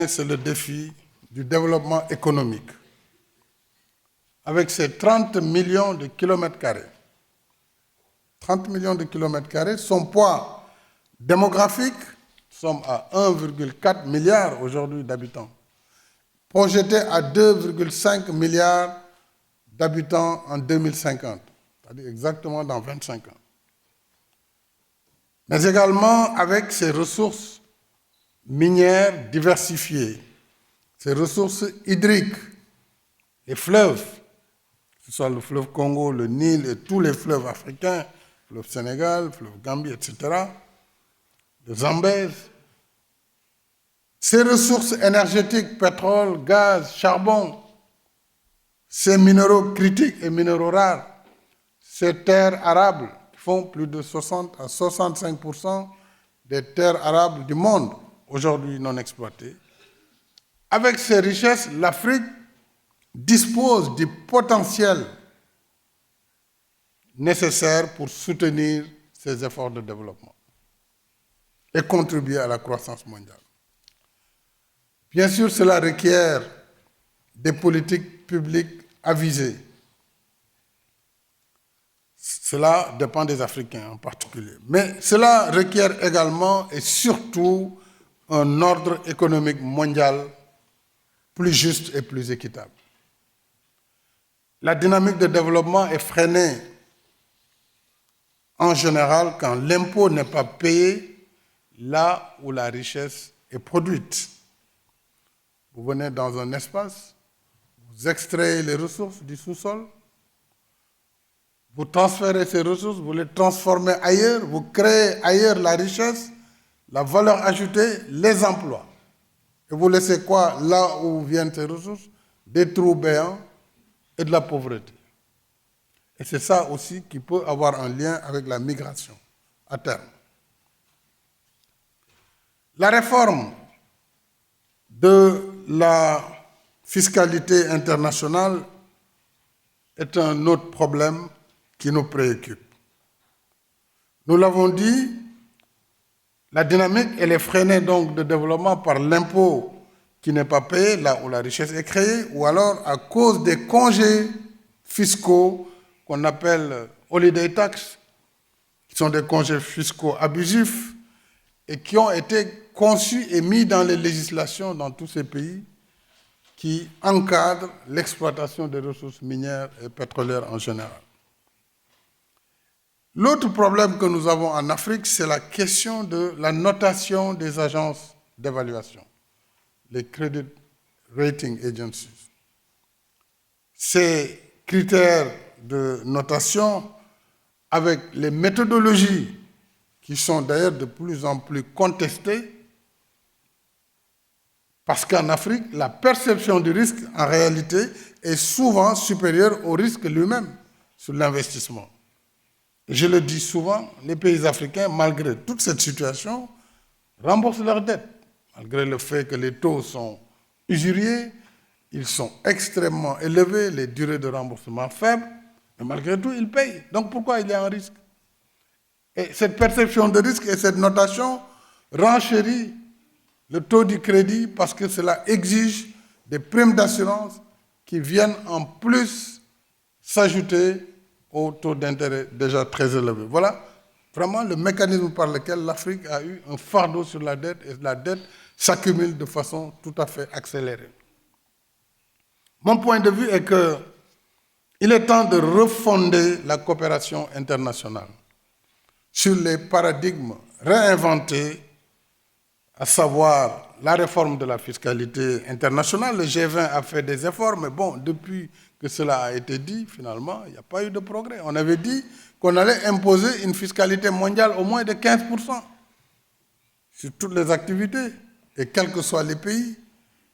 c'est le défi du développement économique. Avec ses 30 millions de kilomètres carrés. 30 millions de kilomètres carrés, son poids démographique, nous sommes à 1,4 milliard aujourd'hui d'habitants, projeté à 2,5 milliards d'habitants en 2050, c'est-à-dire exactement dans 25 ans. Mais également avec ses ressources minières diversifiées, ses ressources hydriques, les fleuves, que ce soit le fleuve Congo, le Nil et tous les fleuves africains, le fleuve Sénégal, le fleuve Gambie, etc., le Zambèze, ces ressources énergétiques, pétrole, gaz, charbon, ces minéraux critiques et minéraux rares, ces terres arables qui font plus de 60 à 65% des terres arables du monde, aujourd'hui non exploitées. Avec ces richesses, l'Afrique dispose du potentiel nécessaire pour soutenir ses efforts de développement et contribuer à la croissance mondiale. Bien sûr, cela requiert des politiques publiques avisées. Cela dépend des Africains en particulier. Mais cela requiert également et surtout un ordre économique mondial plus juste et plus équitable. La dynamique de développement est freinée en général quand l'impôt n'est pas payé là où la richesse est produite. Vous venez dans un espace, vous extrayez les ressources du sous-sol, vous transférez ces ressources, vous les transformez ailleurs, vous créez ailleurs la richesse, la valeur ajoutée, les emplois. Et vous laissez quoi là où viennent ces ressources? Des trous béants et de la pauvreté. Et c'est ça aussi qui peut avoir un lien avec la migration à terme. La réforme de la fiscalité internationale est un autre problème qui nous préoccupe. Nous l'avons dit, la dynamique, elle est freinée donc de développement par l'impôt qui n'est pas payé là où la richesse est créée, ou alors à cause des congés fiscaux qu'on appelle holiday tax, qui sont des congés fiscaux abusifs et qui ont été conçus et mis dans les législations dans tous ces pays qui encadrent l'exploitation des ressources minières et pétrolières en général. L'autre problème que nous avons en Afrique, c'est la question de la notation des agences d'évaluation, les Credit Rating Agencies. Ces critères de notation, avec les méthodologies qui sont d'ailleurs de plus en plus contestées, parce qu'en Afrique, la perception du risque, en réalité, est souvent supérieure au risque lui-même sur l'investissement. Je le dis souvent, les pays africains, malgré toute cette situation, remboursent leurs dettes. Malgré le fait que les taux sont usuriers, ils sont extrêmement élevés, les durées de remboursement faibles, mais malgré tout, ils payent. Donc pourquoi il y a un risque? Et cette perception de risque et cette notation renchérit le taux du crédit parce que cela exige des primes d'assurance qui viennent en plus s'ajouter au taux d'intérêt déjà très élevé. Voilà vraiment le mécanisme par lequel l'Afrique a eu un fardeau sur la dette et la dette s'accumule de façon tout à fait accélérée. Mon point de vue est qu'il est temps de refonder la coopération internationale sur les paradigmes réinventés, à savoir la réforme de la fiscalité internationale. Le G20 a fait des efforts, mais bon, depuis que cela a été dit, finalement, il n'y a pas eu de progrès. On avait dit qu'on allait imposer une fiscalité mondiale au moins de 15% sur toutes les activités, et quels que soient les pays,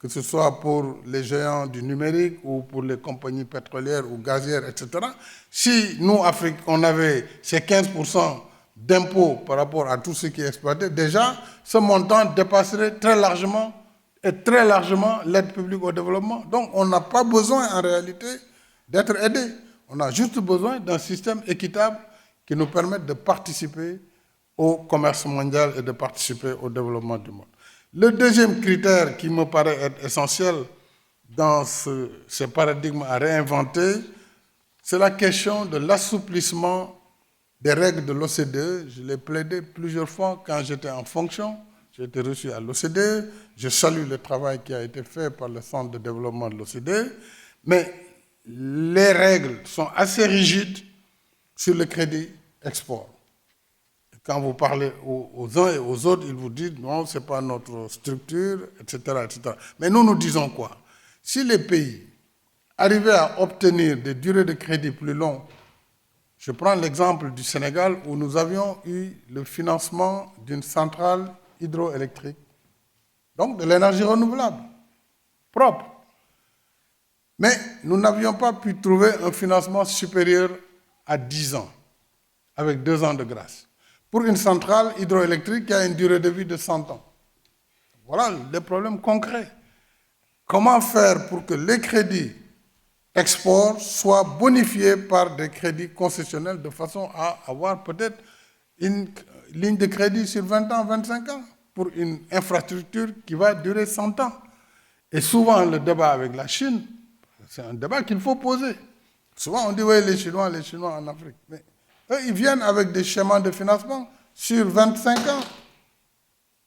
que ce soit pour les géants du numérique ou pour les compagnies pétrolières ou gazières, etc. Si nous, Afrique, on avait ces 15% d'impôts par rapport à tout ce qui est exploité, déjà, ce montant dépasserait très largement l'aide publique au développement. Donc, on n'a pas besoin, en réalité, d'être aidé. On a juste besoin d'un système équitable qui nous permette de participer au commerce mondial et de participer au développement du monde. Le deuxième critère qui me paraît être essentiel dans ce paradigme à réinventer, c'est la question de l'assouplissement des règles de l'OCDE. Je l'ai plaidé plusieurs fois quand j'étais en fonction. J'ai été reçu à l'OCDE. Je salue le travail qui a été fait par le Centre de développement de l'OCDE. Mais les règles sont assez rigides sur le crédit export. Quand vous parlez aux uns et aux autres, ils vous disent non, ce n'est pas notre structure, etc., etc. Mais nous disons quoi? Si les pays arrivaient à obtenir des durées de crédit plus longues, je prends l'exemple du Sénégal où nous avions eu le financement d'une centrale hydroélectrique, donc de l'énergie renouvelable, propre. Mais nous n'avions pas pu trouver un financement supérieur à 10 ans, avec 2 ans de grâce, pour une centrale hydroélectrique qui a une durée de vie de 100 ans. Voilà les problèmes concrets. Comment faire pour que les crédits export soient bonifiés par des crédits concessionnels de façon à avoir peut-être une ligne de crédit sur 20 ans, 25 ans pour une infrastructure qui va durer 100 ans. Et souvent, le débat avec la Chine, c'est un débat qu'il faut poser. Souvent, on dit, oui, les Chinois en Afrique. Mais eux, ils viennent avec des schémas de financement sur 25 ans.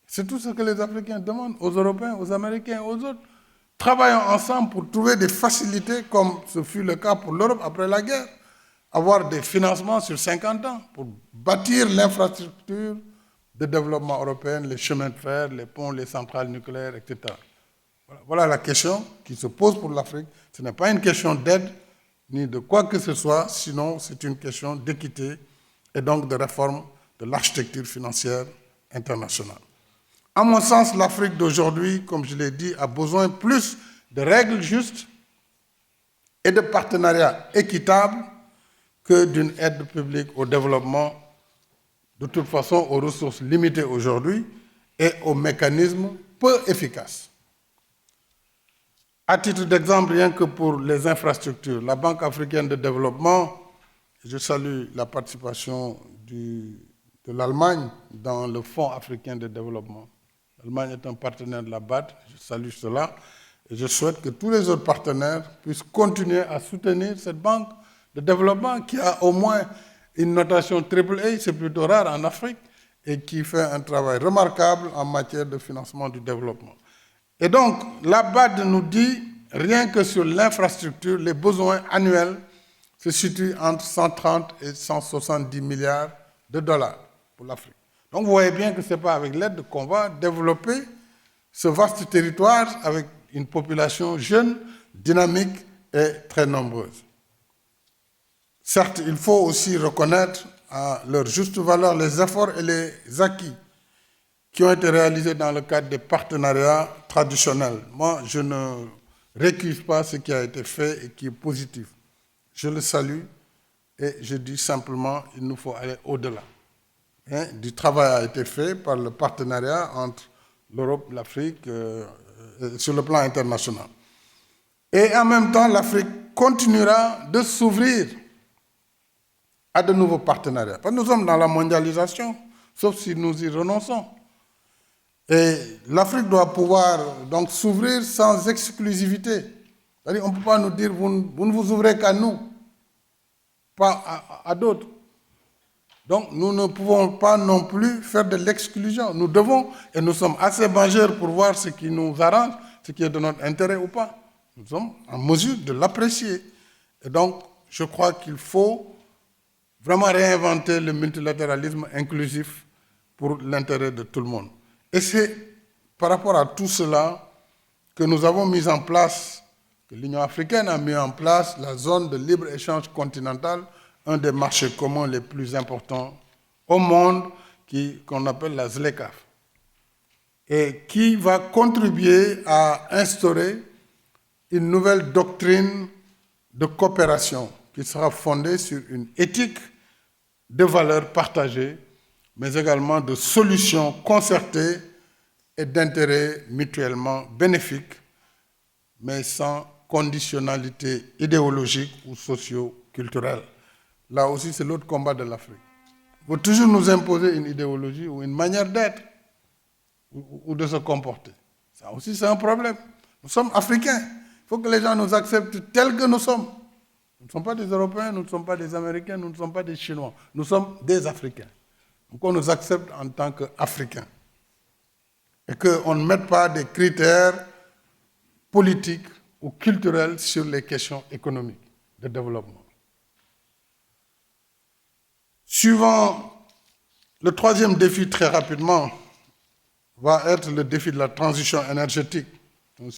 C'est tout ce que les Africains demandent aux Européens, aux Américains, aux autres. Travaillons ensemble pour trouver des facilités, comme ce fut le cas pour l'Europe après la guerre. Avoir des financements sur 50 ans pour bâtir l'infrastructure de développement européen, les chemins de fer, les ponts, les centrales nucléaires, etc. Voilà la question qui se pose pour l'Afrique. Ce n'est pas une question d'aide ni de quoi que ce soit, sinon c'est une question d'équité et donc de réforme de l'architecture financière internationale. À mon sens, l'Afrique d'aujourd'hui, comme je l'ai dit, a besoin plus de règles justes et de partenariats équitables que d'une aide publique au développement, de toute façon aux ressources limitées aujourd'hui et aux mécanismes peu efficaces. À titre d'exemple, rien que pour les infrastructures, la Banque africaine de développement, je salue la participation de l'Allemagne dans le Fonds africain de développement. L'Allemagne est un partenaire de la BAD, je salue cela, et je souhaite que tous les autres partenaires puissent continuer à soutenir cette banque de développement qui a au moins une notation AAA, c'est plutôt rare en Afrique, et qui fait un travail remarquable en matière de financement du développement. Et donc, la BAD nous dit, rien que sur l'infrastructure, les besoins annuels se situent entre 130 et 170 milliards de dollars pour l'Afrique. Donc, vous voyez bien que ce n'est pas avec l'aide qu'on va développer ce vaste territoire avec une population jeune, dynamique et très nombreuse. Certes, il faut aussi reconnaître à leur juste valeur les efforts et les acquis qui ont été réalisés dans le cadre des partenariats traditionnels. Moi, je ne récuse pas ce qui a été fait et qui est positif. Je le salue et je dis simplement qu'il nous faut aller au-delà. Du travail a été fait par le partenariat entre l'Europe, l'Afrique, sur le plan international. Et en même temps, l'Afrique continuera de s'ouvrir à de nouveaux partenariats. Parce que nous sommes dans la mondialisation, sauf si nous y renonçons. Et l'Afrique doit pouvoir donc s'ouvrir sans exclusivité. C'est-à-dire, on ne peut pas nous dire, vous ne vous ouvrez qu'à nous, pas à d'autres. Donc, nous ne pouvons pas non plus faire de l'exclusion. Nous devons, et nous sommes assez majeurs pour voir ce qui nous arrange, ce qui est de notre intérêt ou pas. Nous sommes en mesure de l'apprécier. Et donc, je crois qu'il faut vraiment réinventer le multilatéralisme inclusif pour l'intérêt de tout le monde. Et c'est par rapport à tout cela que nous avons mis en place, que l'Union africaine a mis en place la zone de libre-échange continentale, un des marchés communs les plus importants au monde, qu'on appelle la ZLECAf, et qui va contribuer à instaurer une nouvelle doctrine de coopération qui sera fondée sur une éthique de valeurs partagées, mais également de solutions concertées et d'intérêts mutuellement bénéfiques, mais sans conditionnalité idéologique ou socio-culturelle. Là aussi, c'est l'autre combat de l'Afrique. Il faut toujours nous imposer une idéologie ou une manière d'être. ou de se comporter. Ça aussi, c'est un problème. Nous sommes africains. Il faut que les gens nous acceptent tels que nous sommes. Nous ne sommes pas des Européens, nous ne sommes pas des Américains, nous ne sommes pas des Chinois. Nous sommes des Africains. Donc on nous accepte en tant qu'Africains. Et qu'on ne mette pas des critères politiques ou culturels sur les questions économiques de développement. Suivant le troisième défi, très rapidement, va être le défi de la transition énergétique.